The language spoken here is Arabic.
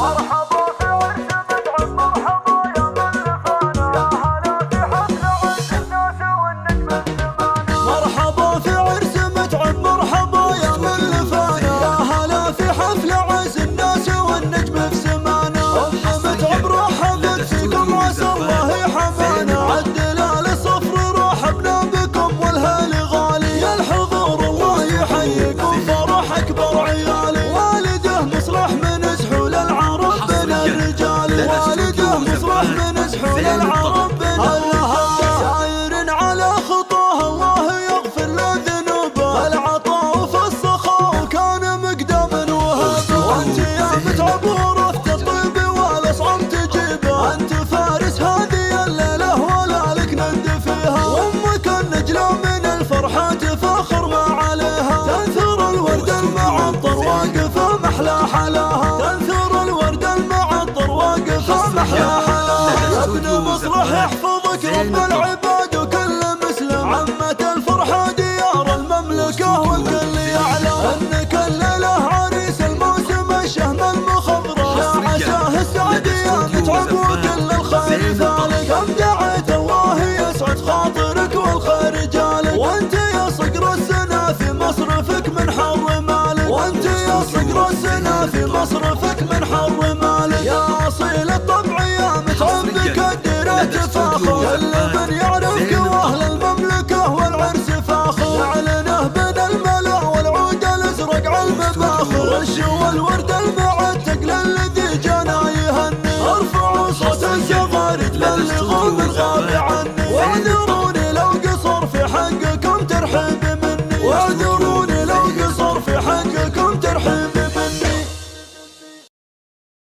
مرحبا في عرس متعب، مرحبا يا من لفانا، يا هلا في حفل عز الناس والنجم الزمانة. مرحبا في عرس متعب، مرحبا يا من لفانا، يا هلا في حفل عز الناس والنجم في زمانه. أم متعب رحبت فيكم عسى الله يحمانا، عالدلال صفر رحبنا بكم والهالي غالي، يا الحضور الله يحييكم فرح اكبر عيالي. والده مصلح من سحول العرب بين الرجال، والده مصلح من سحول العرب بين الرجال. ساير على خطاه الله يغفر له ذنوبه، العطاء في السخاء وكان مقدما وهبه. وانت يا متعب ورثت الطيب والاصعب تجيبه، انت فارس هذه الليله ولا لك ند فيها. وامك النجله من الفرحه تفاخر ما عليها، تنثر الورد المعطر واقفه محلى حلاها، تنثر الورد المعطر واقفه محلى حلاها. يا ابن مصلح يحفظك رب العباد وكل مسلم، عمة الفرحة ديار المملكة والكل يعلم انك الليلة عريس الموسم الشهم المخضرم، يا عشاه السعد يا متعب وكل الخير ذلك. كم دعيت الله يسعد خاطرك والخير جالك، وانت يا صقر السنة في مصرفك من حر مالك، وانت يا صقر السنة في مصرفك من حر مالك. يا اصيل الطبع يا متعب بك الديرة تفاخر، كل من يعرفك واهل المملكة والعرس فاخر، يعلنه بين الملا والعود الازرق على المباخر. الشو والورد المعتق للذي جانا يهني، ارفعوا صوت الزغار تبلغوا من غاب عني. واعذروني لو قصر في حقكم ترحيب مني، واعذروني لو قصر في حقكم ترحيب